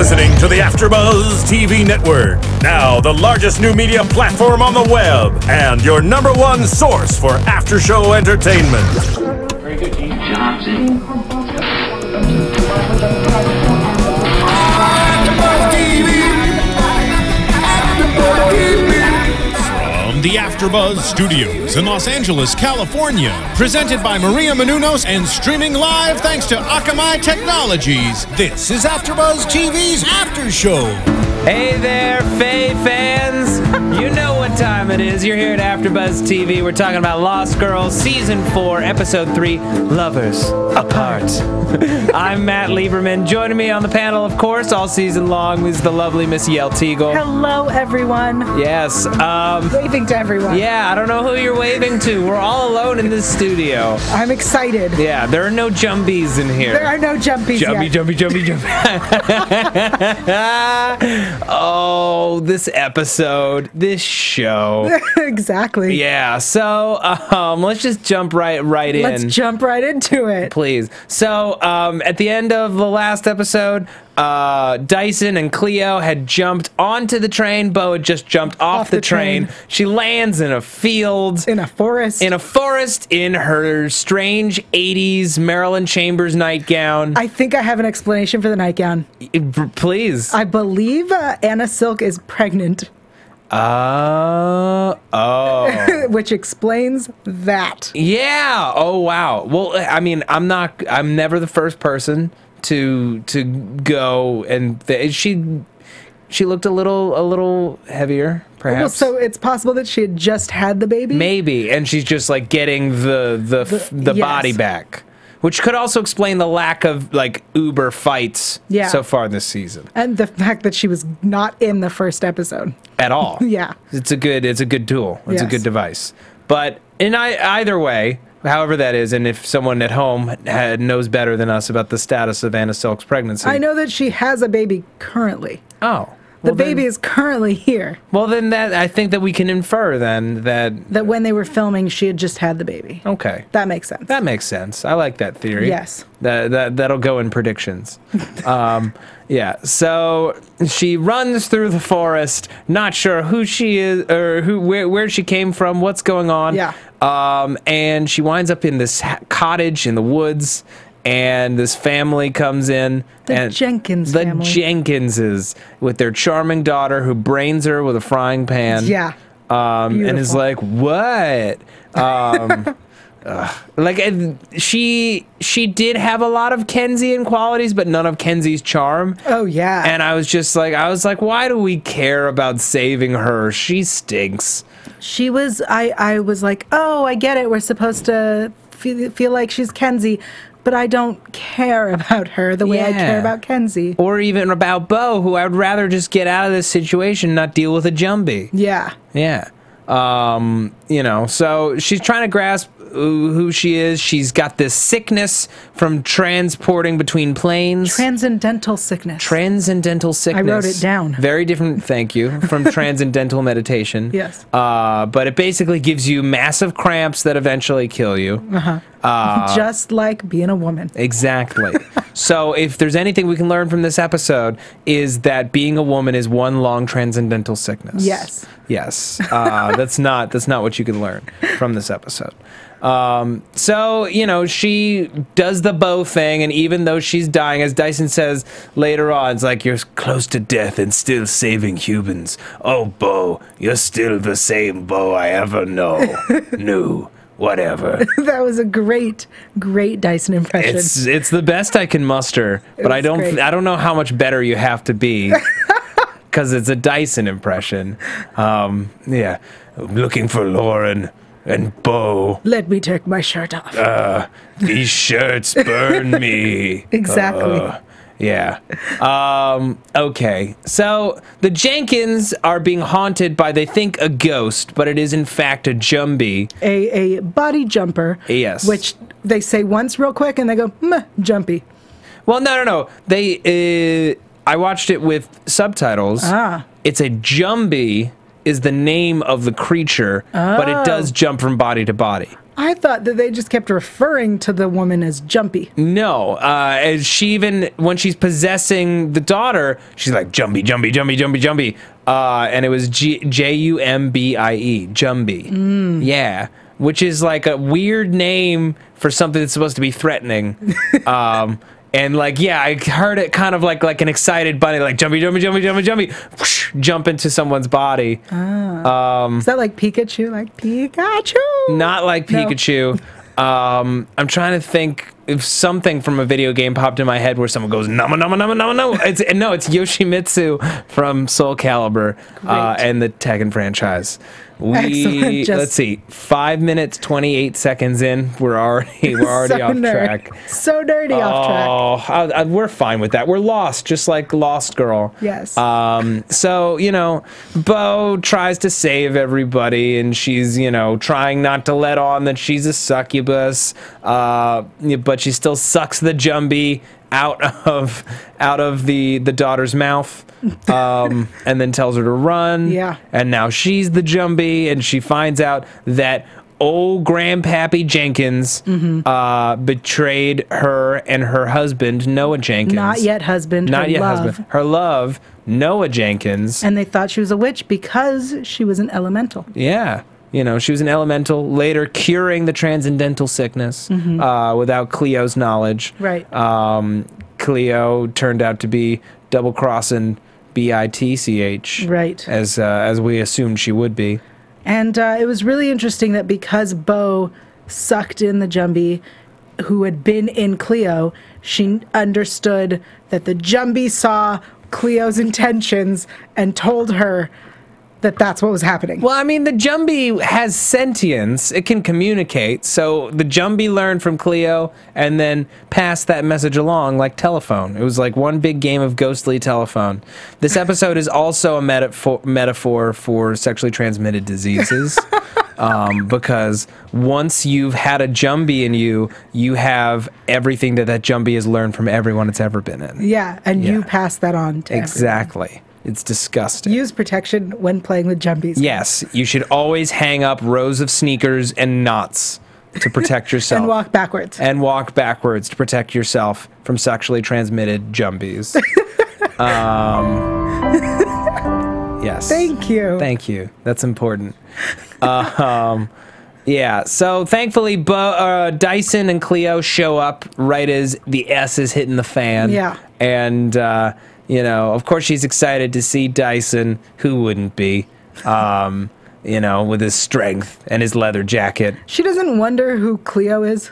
listening to the AFTERBUZZ TV network, now the largest new media platform on the web, and your #1 source for after-show entertainment. Very good, Dean. Johnson. From the AFTERBUZZ Studios in Los Angeles, California, presented by Maria Menounos and streaming live thanks to Akamai Technologies, this is AFTERBUZZ TV's After Show. Hey there, Faye fans! You know what time it is. You're here at AFTERBUZZ TV. We're talking about Lost Girls, Season 4, Episode 3, Lovers Apart. I'm Matt Lieberman. Joining me on the panel, of course, all season long, is the lovely Miss Yael Tygiel. Hello, everyone. Yes. Waving to everyone. Yeah, I don't know who you're waving to. We're all alone in this studio. I'm excited. Yeah, there are no Jumbies in here. There are no Jumbies Jumby, yet. Jumby. Oh, this episode, this show. Exactly. Yeah, so let's just jump right in. Let's jump right into it. Please. So at the end of the last episode, Dyson and Cleo had jumped onto the train. Bo had just jumped off the train. She lands in a field. In a forest. In a forest in her strange 80s Marilyn Chambers nightgown. I think I have an explanation for the nightgown. Please. I believe Anna Silk is pregnant. Which explains that. Yeah. Oh, wow. Well, I mean, I'm never the first person to go, and she looked a little heavier, perhaps. Well, so it's possible that she had just had the baby? Maybe, and she's just like getting the yes. body back. Which could also explain the lack of, like, Uber fights so far this season. And the fact that she was not in the first episode. At all. Yeah. It's a good tool. It's a good device. But in either way, however that is, and if someone at home knows better than us about the status of Anna Silk's pregnancy. I know that she has a baby currently. Oh. The baby is currently here. Well, then I think that we can infer then that when they were filming, she had just had the baby. Okay. That makes sense. That makes sense. I like that theory. Yes. That'll go in predictions. Yeah. So she runs through the forest, not sure who she is or where she came from, what's going on. Yeah. And she winds up in this cottage in the woods. And this family comes in. The Jenkins family. The Jenkinses with their charming daughter who brains her with a frying pan. Yeah. And is like, what? Like, she did have a lot of Kensian qualities, but none of Kenzie's charm. Oh, yeah. And I was like, why do we care about saving her? She stinks. She was, I was like, oh, I get it. We're supposed to feel like she's Kenzie. But I don't care about her the way I care about Kenzie. Or even about Bo, who I would rather just get out of this situation, not deal with a Jumby. Yeah. Yeah. You know, so she's trying to grasp who she is. She's got this sickness from transporting between planes. Transcendental sickness. Transcendental sickness. I wrote it down. Very different, thank you, from transcendental meditation. Yes. But it basically gives you massive cramps that eventually kill you. Just like being a woman. Exactly. So if there's anything we can learn from this episode is that being a woman is one long transcendental sickness. Yes. Yes. That's not what you can learn from this episode. So, you know, she does the Bo thing, and even though she's dying, as Dyson says later on, it's like, you're close to death and still saving humans. Oh, Bo, you're still the same Bo I ever knew. Whatever. That was a great Dyson impression. It's the best I can muster, but I don't know how much better you have to be because it's a Dyson impression. Yeah, looking for Lauren and Bo. Let me take my shirt off. These shirts burn me. Exactly. Yeah. Okay. So the Jenkins are being haunted by, they think, a ghost, but it is in fact a Jumby. A body jumper. Yes. Which they say once real quick and they go, meh, jumpy. Well, no. They, I watched it with subtitles. It's a Jumby is the name of the creature, but it does jump from body to body. I thought that they just kept referring to the woman as Jumpy. No, and she even, when she's possessing the daughter, she's like, Jumby, Jumby, Jumby, Jumby, Jumby. And it was Jumbie, Jumby. Yeah, which is like a weird name for something that's supposed to be threatening. And like, yeah, I heard it kind of like an excited bunny, like Jumby, Jumby, Jumby, Jumby, Jumby, whoosh, jump into someone's body. Is that like Pikachu? Like Pikachu? Not like Pikachu. No. I'm trying to think if something from a video game popped in my head where someone goes, Nama, Nama, Nama, Nama, no. It's Yoshimitsu from Soul Calibur and the Tekken franchise. Let's see, 5 minutes 28 seconds in, we're already off track. So nerdy off track. We're fine with that. We're lost, just like Lost Girl. Yes. So Bo tries to save everybody, and she's trying not to let on that she's a succubus, but she still sucks the Jumby out of the daughter's mouth, and then tells her to run. Yeah. And now she's the Jumby, and she finds out that old Grandpappy Jenkins betrayed her and her husband, Noah Jenkins. Not yet husband. Her love, Noah Jenkins. And they thought she was a witch because she was an elemental. Yeah. She was an elemental, later curing the transcendental sickness without Cleo's knowledge. Right. Cleo turned out to be double-crossing Bitch. Right. As we assumed she would be. And it was really interesting that because Bo sucked in the Jumby, who had been in Cleo, she understood that the Jumby saw Cleo's intentions and told her that that's what was happening. Well, I mean, the Jumby has sentience. It can communicate. So the Jumby learned from Cleo and then passed that message along like telephone. It was like one big game of ghostly telephone. This episode is also a metaphor for sexually transmitted diseases. Because once you've had a Jumby in you, you have everything that Jumby has learned from everyone it's ever been in. Yeah, and you pass that on to Exactly. everyone. It's disgusting. Use protection when playing with Jumbies. Yes, you should always hang up rows of sneakers and knots to protect yourself. And walk backwards. And walk backwards to protect yourself from sexually transmitted Jumbies. Yes. Thank you. Thank you. That's important. Yeah, so thankfully Dyson and Cleo show up right as the S is hitting the fan. Yeah. And of course she's excited to see Dyson. Who wouldn't be? With his strength and his leather jacket. She doesn't wonder who Cleo is?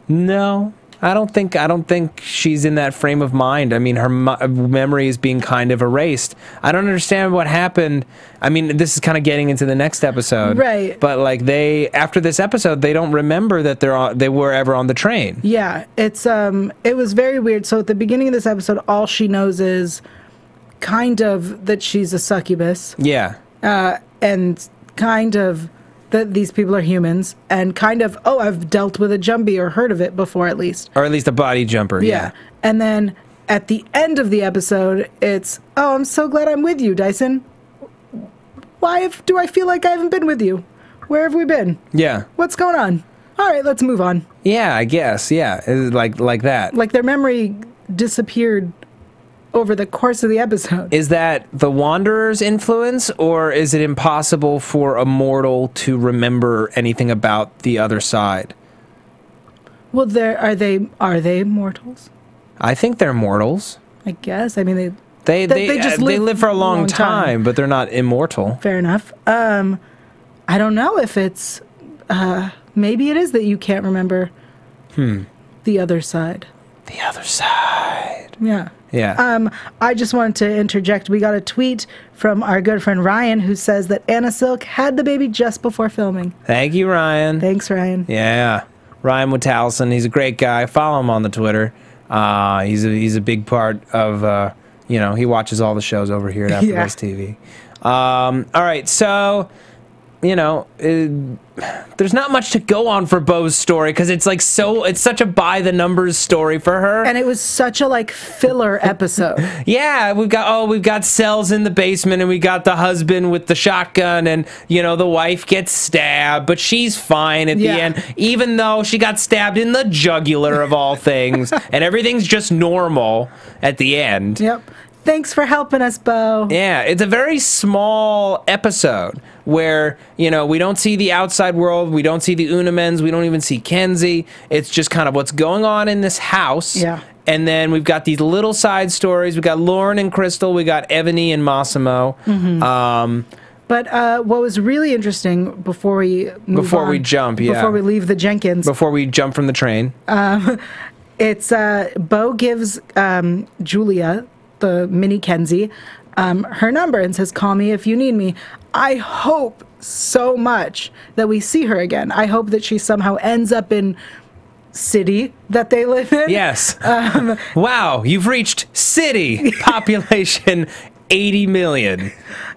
No, I don't think she's in that frame of mind. I mean, her memory is being kind of erased. I don't understand what happened. I mean, this is kind of getting into the next episode. Right. But like after this episode, they don't remember that they were ever on the train. Yeah, it was very weird. So at the beginning of this episode, all she knows is kind of that she's a succubus. Yeah. And kind of that these people are humans, and kind of, I've dealt with a Jumby or heard of it before at least. Or at least a body jumper, yeah. And then at the end of the episode, it's, I'm so glad I'm with you, Dyson. Why do I feel like I haven't been with you? Where have we been? Yeah. What's going on? All right, let's move on. Yeah, I guess, yeah. Like that. Like their memory disappeared over the course of the episode. Is that the Wanderer's influence, or is it impossible for a mortal to remember anything about the other side? Well, are they mortals? I think they're mortals. I guess. I mean, they live for a long time, but they're not immortal. Fair enough. I don't know if it's maybe it is that you can't remember the other side. The other side. Yeah. Yeah. I just wanted to interject. We got a tweet from our good friend Ryan who says that Anna Silk had the baby just before filming. Thank you, Ryan. Thanks, Ryan. Yeah. Ryan Witalson, he's a great guy. Follow him on the Twitter. He's a big part of, he watches all the shows over here at AFTERBUZZ TV. All right, so, you know, there's not much to go on for Beau's story because it's like it's such a by the numbers story for her. And it was such a like filler episode. Yeah, we've got cells in the basement, and we got the husband with the shotgun, and you know the wife gets stabbed, but she's fine at the end, even though she got stabbed in the jugular of all things, and everything's just normal at the end. Yep. Thanks for helping us, Beau. Yeah, it's a very small episode where, you know, we don't see the outside world, we don't see the Unamens, we don't even see Kenzie. It's just kind of what's going on in this house. Yeah. And then we've got these little side stories. We got Lauren and Crystal, we got Ebony and Massimo. But what was really interesting before we before we leave the Jenkins, before we jump from the train, it's Beau gives Julia, the mini Kenzie, her number and says, "Call me if you need me." I hope so much that we see her again. I hope that she somehow ends up in city that they live in. Yes. Wow, you've reached city population 80 million.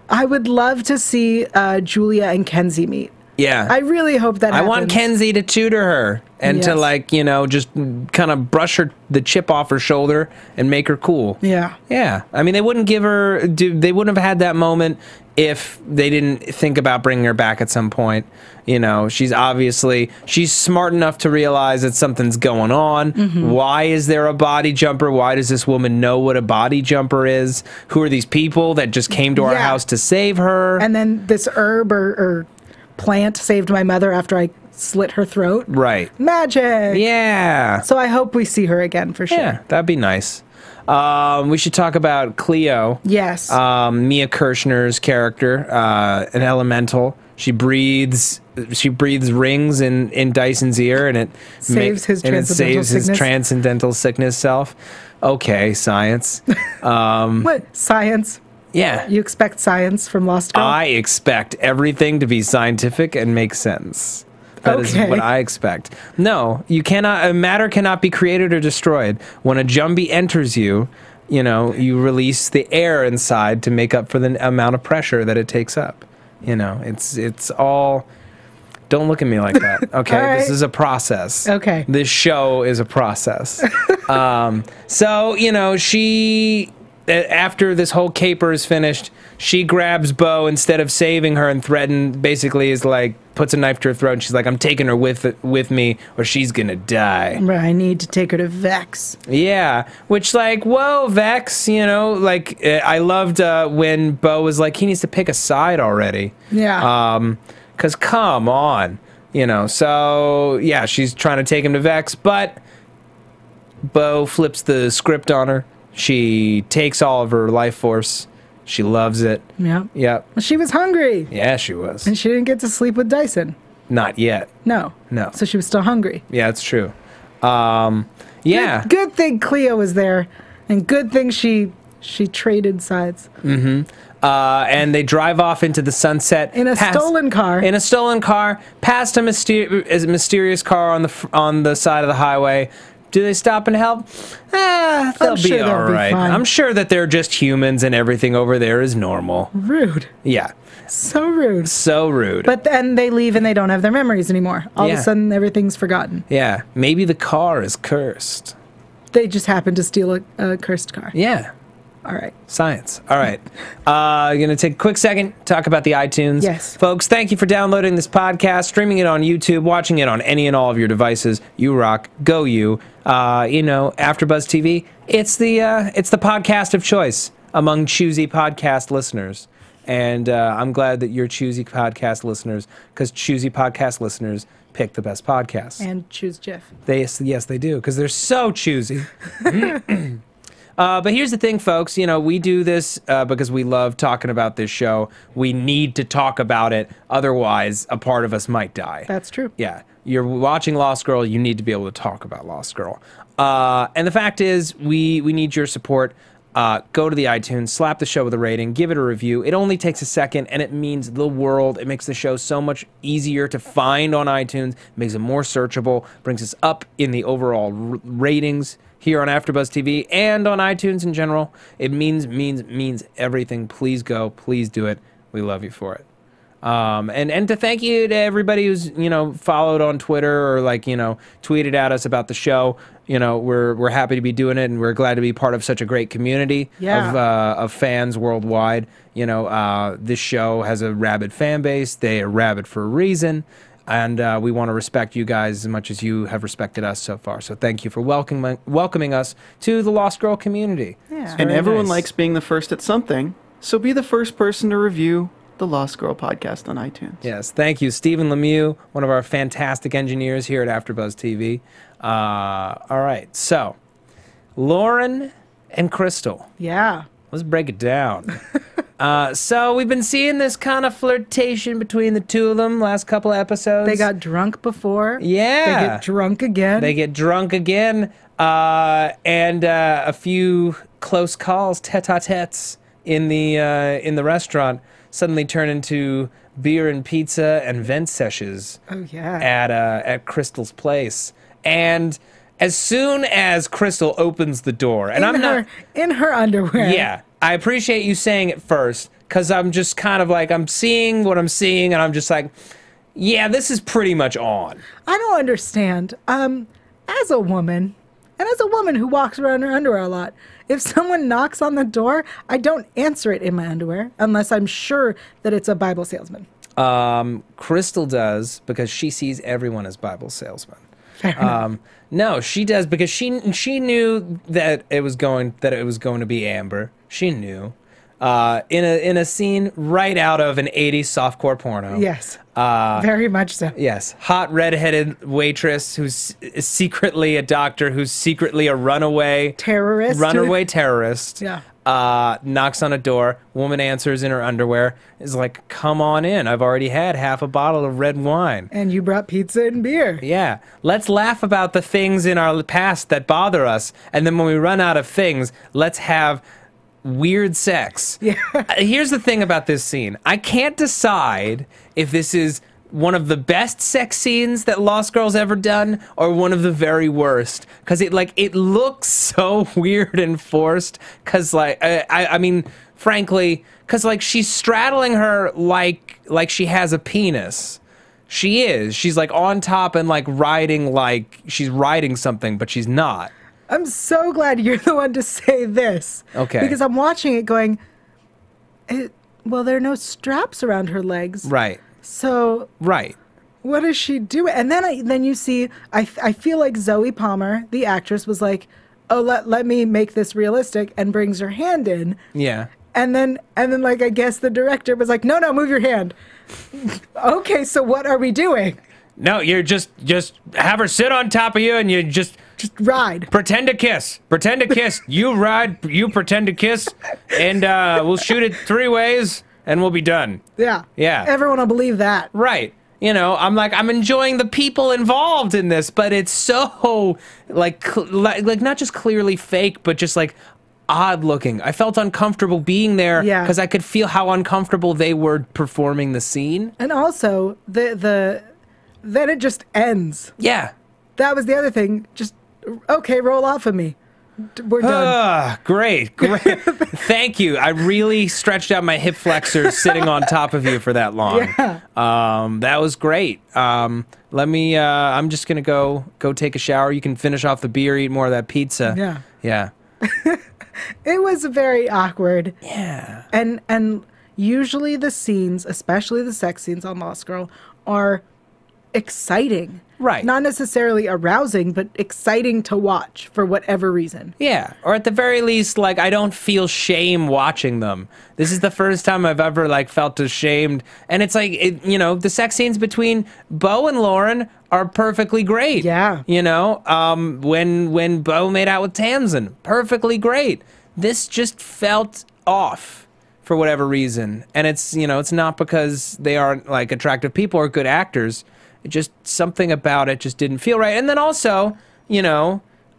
I would love to see Julia and Kenzie meet. Yeah. I really hope that happens. I want Kenzie to tutor her and to, like, you know, just kind of brush the chip off her shoulder and make her cool. Yeah. Yeah. I mean, they wouldn't have had that moment if they didn't think about bringing her back at some point. You know, she's smart enough to realize that something's going on. Why is there a body jumper? Why does this woman know what a body jumper is? Who are these people that just came to our house to save her? And then this herb or plant saved my mother after I slit her throat. Right. Magic. Yeah. So I hope we see her again for sure. Yeah, that'd be nice. We should talk about Cleo. Yes. Mia Kirshner's character, an elemental. She breathes rings in Dyson's ear, and it saves his transcendental sickness self. Okay, science. What? Science? Yeah. You expect science from Lost Girl? I expect everything to be scientific and make sense. That is what I expect. No, you cannot. Matter cannot be created or destroyed. When a Jumby enters you, you know, you release the air inside to make up for the amount of pressure that it takes up. You know, it's all. Don't look at me like that. Okay, right. This is a process. Okay, this show is a process. So you know, after this whole caper is finished, she grabs Beau instead of saving her and basically is like, puts a knife to her throat, and she's like, I'm taking her with me or she's gonna die. Right, I need to take her to Vex. Yeah, which like, whoa, Vex, you know, like, I loved when Beau was like, he needs to pick a side already. Yeah. Because come on, you know, so yeah, she's trying to take him to Vex, but Beau flips the script on her. She takes all of her life force. She loves it. Yeah. Yep. Well, she was hungry. Yeah, she was. And she didn't get to sleep with Dyson. Not yet. No. So she was still hungry. Yeah, it's true. Yeah. Good thing Cleo was there, and good thing she traded sides. And they drive off into the sunset in a stolen car. In a stolen car, past a mysterious car on the side of the highway. Do they stop and help? They'll be all right. I'm sure that they're just humans and everything over there is normal. Rude. Yeah. So rude. So rude. But then they leave and they don't have their memories anymore. All of a sudden, everything's forgotten. Yeah. Maybe the car is cursed. They just happened to steal a cursed car. Yeah. All right. Science. All right. Going to take a quick second, talk about the iTunes. Yes. Folks, thank you for downloading this podcast, streaming it on YouTube, watching it on any and all of your devices. You rock. Go you. You know, AfterBuzz TV, it's the podcast of choice among choosy podcast listeners. And I'm glad that you're choosy podcast listeners, because choosy podcast listeners pick the best podcasts. And choose Jeff. Yes, they do, because they're so choosy. But here's the thing, folks. You know, we do this because we love talking about this show. We need to talk about it. Otherwise, a part of us might die. That's true. Yeah. You're watching Lost Girl. You need to be able to talk about Lost Girl. And the fact is, we need your support. Go to the iTunes, slap the show with a rating, give it a review. It only takes a second, and it means the world. It makes the show so much easier to find on iTunes, makes it more searchable, brings us up in the overall ratings here on AfterBuzz TV and on iTunes in general. It means everything. Please go. Please do it. We love you for it. And to thank you to everybody who's, followed on Twitter or tweeted at us about the show. We're happy to be doing it, and we're glad to be part of such a great community of fans worldwide. This show has a rabid fan base. They are rabid for a reason. And we want to respect you guys as much as you have respected us so far. So thank you for welcoming us to the Lost Girl community. Yeah. And everyone nice. likes being the first at something, so be the first person to review the Lost Girl podcast on iTunes. Yes, thank you. Stephen Lemieux, one of our fantastic engineers here at AfterBuzz TV. All right, so Lauren and Crystal. Yeah. Let's break it down. So we've been seeing this kind of flirtation between the two of them last couple of episodes. They got drunk before. Yeah. They get drunk again. They get drunk again. And a few close calls, tete-a-tetes in the restaurant suddenly turn into beer and pizza and vent sessions. Oh, yeah. At Crystal's place. And as soon as Crystal opens the door, and in her underwear. Yeah. I appreciate you saying it first, because I'm just kind of like, I'm seeing what I'm seeing, and I'm just like, yeah, this is pretty much on. I don't understand. As a woman, and as a woman who walks around in her underwear a lot, if someone knocks on the door, I don't answer it in my underwear unless I'm sure that it's a Bible salesman. Crystal does, because she sees everyone as Bible salesmen. Fair enough. No, she does because she knew that it was going to be Amber. She knew. In a scene right out of an 80s softcore porno. Yes. Very much so. Yes. Hot redheaded waitress who's secretly a doctor, who's secretly a runaway terrorist. Yeah. Knocks on a door. Woman answers in her underwear. Is like, come on in. I've already had half a bottle of red wine. And you brought pizza and beer. Yeah. Let's laugh about the things in our past that bother us. And then when we run out of things, let's have weird sex. Yeah. Here's the thing about this scene. I can't decide if this is one of the best sex scenes that Lost Girl's ever done or one of the very worst, because it looks so weird and forced, because I mean frankly, because she's straddling her like she has a penis. She's like on top and riding like she's riding something, but she's not. I'm so glad you're the one to say this. Okay. Because I'm watching it going, well, there are no straps around her legs. Right. So right. What does she do? And then you see, I feel like Zoe Palmer, the actress, was like, oh, let me make this realistic, and brings her hand in. Yeah. And then I guess the director was like, no, move your hand. Okay, so what are we doing? No, you're just have her sit on top of you, and you just ride. Pretend to kiss. You ride, you pretend to kiss, and we'll shoot it 3 ways, and we'll be done. Yeah. Yeah. Everyone will believe that. Right. I'm enjoying the people involved in this, but it's so like not just clearly fake, but just odd looking. I felt uncomfortable being there because I could feel how uncomfortable they were performing the scene. And also then it just ends. Yeah. That was the other thing. Just, okay, roll off of me. We're done. Great. Thank you. I really stretched out my hip flexors sitting on top of you for that long. Yeah. That was great. Let me, I'm just going to go take a shower. You can finish off the beer, eat more of that pizza. Yeah. Yeah. It was very awkward. Yeah. And usually the scenes, especially the sex scenes on Lost Girl, are exciting. Right. Not necessarily arousing, but exciting to watch for whatever reason. Yeah. Or at the very least, I don't feel shame watching them. This is the first time I've ever felt ashamed. And it's the sex scenes between Bo and Lauren are perfectly great. Yeah. When Bo made out with Tamsin, perfectly great. This just felt off for whatever reason. And it's not because they aren't attractive people or good actors. It just, something about it just didn't feel right. And then also,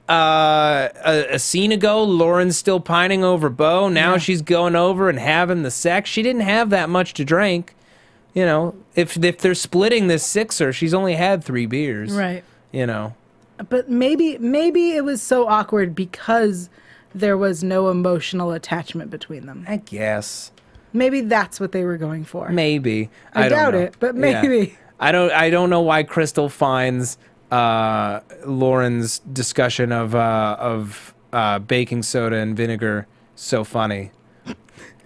a scene ago, Lauren's still pining over Bo. Now she's going over and having the sex. She didn't have that much to drink. If they're splitting this sixer, she's only had 3 beers. Right. But maybe it was so awkward because there was no emotional attachment between them. I guess. Maybe that's what they were going for. Maybe. I don't doubt know. it, but Yeah. maybe. I don't know why Crystal finds Lauren's discussion of baking soda and vinegar so funny.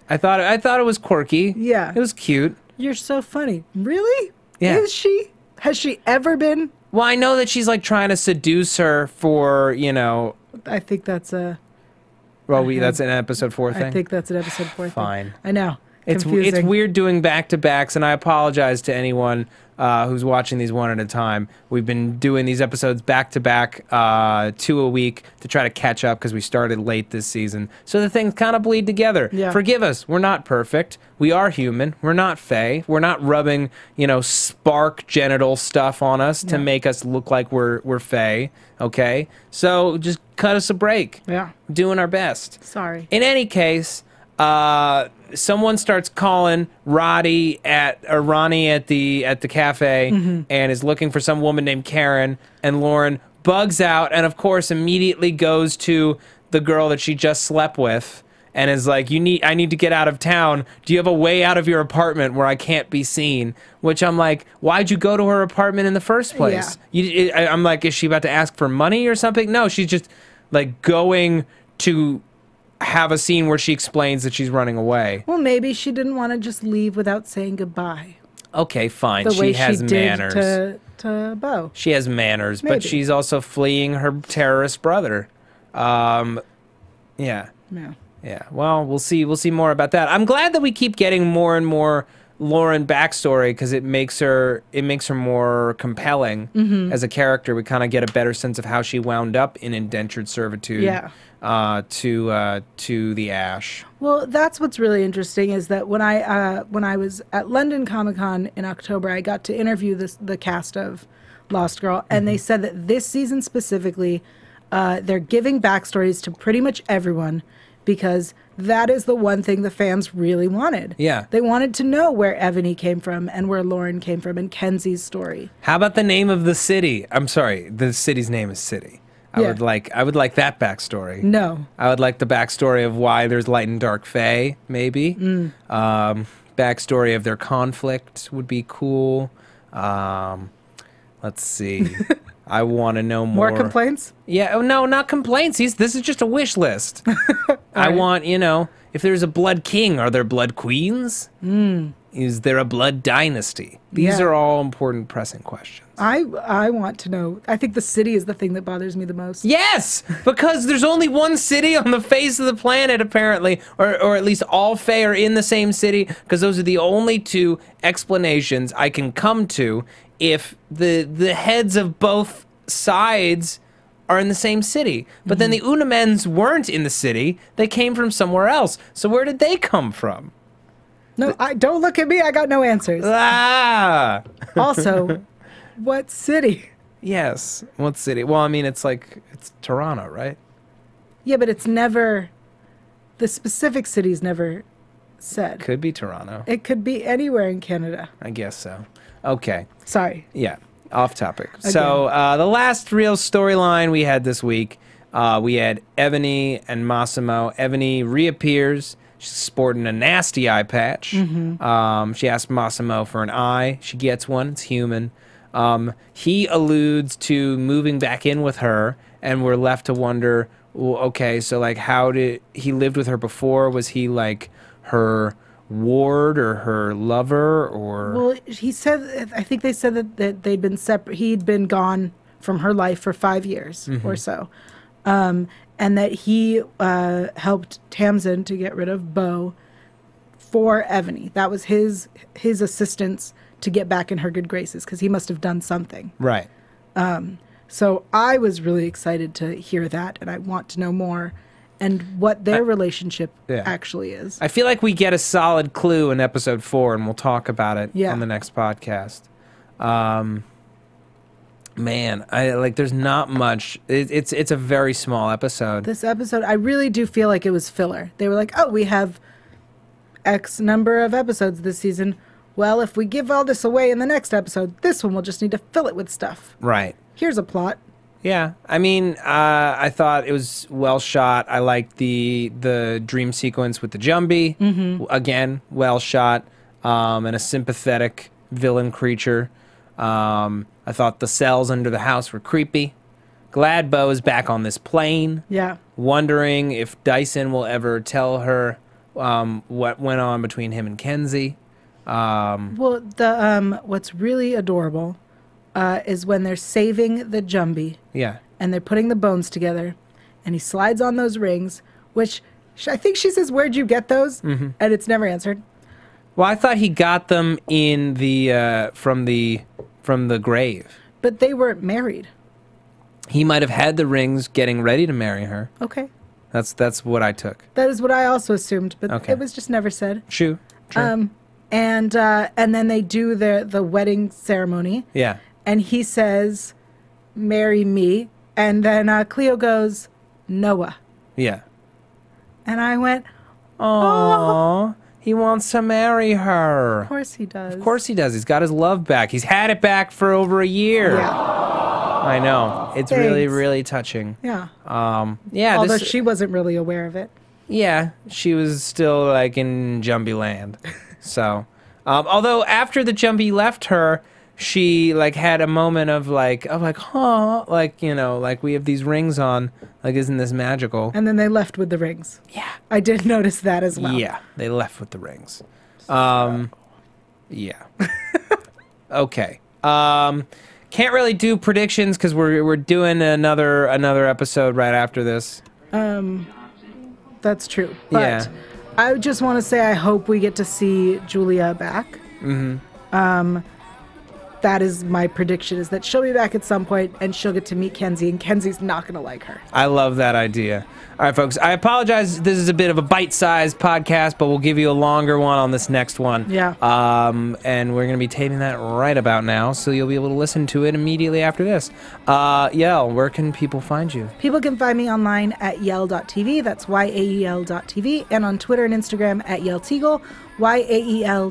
I thought it was quirky. Yeah. It was cute. You're so funny. Really? Yeah. Is she? Has she ever been? Well, I know that she's like trying to seduce her for, you know. I think that's a. Well, that's an episode 4 thing. I think that's an episode 4 thing. Fine. I know. It's Confusing. weird doing back-to-backs, and I apologize to anyone who's watching these one at a time. We've been doing these episodes back-to-back, 2 a week, to try to catch up because we started late this season. So the things kind of bleed together. Yeah. Forgive us. We're not perfect. We are human. We're not fae. We're not rubbing, spark genital stuff on us to make us look like we're fae. Okay? So just cut us a break. Yeah. Doing our best. Sorry. In any case, someone starts calling Ronnie at the cafe and is looking for some woman named Karen, and Lauren bugs out and of course immediately goes to the girl that she just slept with and is like, I need to get out of town. Do you have a way out of your apartment where I can't be seen? Which I'm like, why'd you go to her apartment in the first place? I'm like, is she about to ask for money or something? No, she's just like going to have a scene where she explains that she's running away. Well, maybe she didn't want to just leave without saying goodbye. Okay, fine. The way She has she manners. did to Bo. She has manners, Maybe. but she's also fleeing her terrorist brother. Yeah. No. Yeah. Well, we'll see more about that. I'm glad that we keep getting more and more Lauren backstory because it makes her more compelling as a character. We kind of get a better sense of how she wound up in indentured servitude. Yeah. To the Ash. Well, that's what's really interesting is that when I was at London Comic-Con in October, I got to interview the cast of Lost Girl, and they said that this season specifically, they're giving backstories to pretty much everyone because that is the one thing the fans really wanted. Yeah. They wanted to know where Ebony came from and where Lauren came from and Kenzie's story. How about the name of the city? I'm sorry, the city's name is City. I Yeah. would like that backstory. No. I would like the backstory of why there's light and dark fae, maybe. Backstory of their conflict would be cool. Let's see. I want to know more. More complaints? Yeah. Oh, no, not complaints. This is just a wish list. I want, if there's a blood king, are there blood queens? Is there a blood dynasty? These Yeah. are all important, pressing questions. I want to know. I think the city is the thing that bothers me the most. Yes, because there's only one city on the face of the planet, apparently, or at least all fae are in the same city, because those are the only two explanations I can come to if the heads of both sides are in the same city. But then the Unamens weren't in the city. They came from somewhere else. So where did they come from? No, don't look at me. I got no answers. Ah! Also, what city? Yes. What city? Well, I mean, it's Toronto, right? Yeah, but it's never, the specific city's never said. Could be Toronto. It could be anywhere in Canada. I guess so. Okay. Sorry. Yeah, off topic. So the last real storyline we had this week, we had Ebony and Massimo. Ebony reappears. She's sporting a nasty eye patch. She asks Massimo for an eye. She gets one. It's human. He alludes to moving back in with her, and we're left to wonder, well, okay, so like how did he lived with her before? Was he like her ward or her lover or? Well, he said, I think they said that they'd been separate. He'd been gone from her life for 5 years or so. And that he helped Tamsin to get rid of Bo for Ebony. That was his assistance to get back in her good graces because he must have done something. Right. So I was really excited to hear that, and I want to know more and what their relationship actually is. I feel like we get a solid clue in episode 4, and we'll talk about it on the next podcast. Man, there's not much. It's a very small episode. This episode, I really do feel like it was filler. They were like, oh, we have X number of episodes this season. Well, if we give all this away in the next episode, this one we'll just need to fill it with stuff. Right. Here's a plot. Yeah, I mean, I thought it was well shot. I liked the dream sequence with the Jumby. Again, well shot, and a sympathetic villain creature. I thought the cells under the house were creepy. Glad Bo is back on this plane. Yeah. Wondering if Dyson will ever tell her what went on between him and Kenzie. Well, what's really adorable is when they're saving the Jumby. Yeah. And they're putting the bones together, and he slides on those rings, which I think she says, "Where'd you get those?" And it's never answered. Well, I thought he got them in the from the grave. But they were married. He might have had the rings getting ready to marry her. Okay. That's what I took. That is what I also assumed, but Okay. it was just never said. True. And then they do the wedding ceremony. Yeah. And he says, "Marry me." And then Cleo goes, "Noah." Yeah. And I went, Aww. He wants to marry her. "Of course he does." Of course he does. He's got his love back. He's had it back for over a year. Yeah. I know. It's really, Thanks. really touching. Yeah. Yeah. Although she wasn't really aware of it. Yeah, she was still like in Jumby land. So, although after the Jumby left her, she like had a moment of like, huh, like, you know, like we have these rings on, like, isn't this magical? And then they left with the rings. Yeah. I did notice that as well. Yeah, they left with the rings. Yeah. Okay. Can't really do predictions because we're doing another episode right after this. That's true. But Yeah. I just want to say I hope we get to see Julia back. That is my prediction, is that she'll be back at some point and she'll get to meet Kenzie, and Kenzie's not going to like her. I love that idea. All right, folks, I apologize. This is a bit of a bite-sized podcast, but we'll give you a longer one on this next one. Yeah. And we're going to be taping that right about now, so you'll be able to listen to it immediately after this. Yael, where can people find you? People can find me online at yael.tv, that's yael.tv, and on Twitter and Instagram at Yael Tygiel,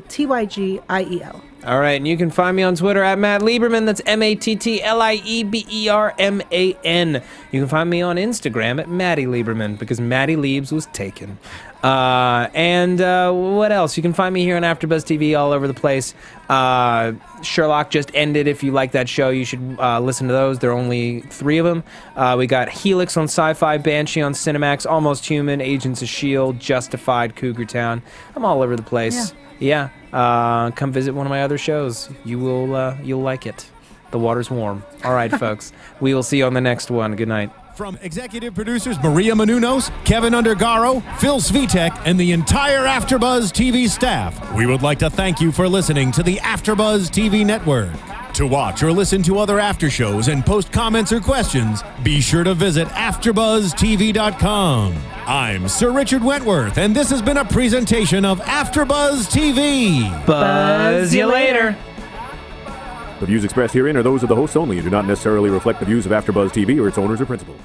YAELTYGIEL. All right, and you can find me on Twitter at Matt Lieberman. That's MATTLIEBERMAN. You can find me on Instagram at Matty Lieberman, because Matty Liebs was taken. And what else? You can find me here on AfterBuzz TV all over the place. Sherlock just ended. If you like that show, you should listen to those. There are only 3 of them. We got Helix on Sci-Fi, Banshee on Cinemax, Almost Human, Agents of S.H.I.E.L.D., Justified, Cougar Town. I'm all over the place. Yeah. Come visit one of my other shows. You'll like it. The water's warm. All right, folks. We will see you on the next one. Good night. From executive producers Maria Menounos, Kevin Undergaro, Phil Svitek, and the entire AfterBuzz TV staff, we would like to thank you for listening to the AfterBuzz TV network. To watch or listen to other after shows and post comments or questions, be sure to visit AfterBuzzTV.com. I'm Sir Richard Wentworth, and this has been a presentation of AfterBuzz TV. Buzz you later. The views expressed herein are those of the hosts only and do not necessarily reflect the views of AfterBuzz TV or its owners or principals.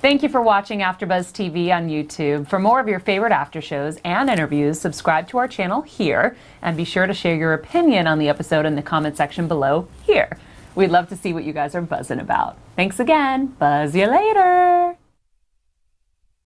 Thank you for watching AfterBuzz TV on YouTube. For more of your favorite after shows and interviews, subscribe to our channel here, and be sure to share your opinion on the episode in the comment section below here. We'd love to see what you guys are buzzing about. Thanks again. Buzz you later.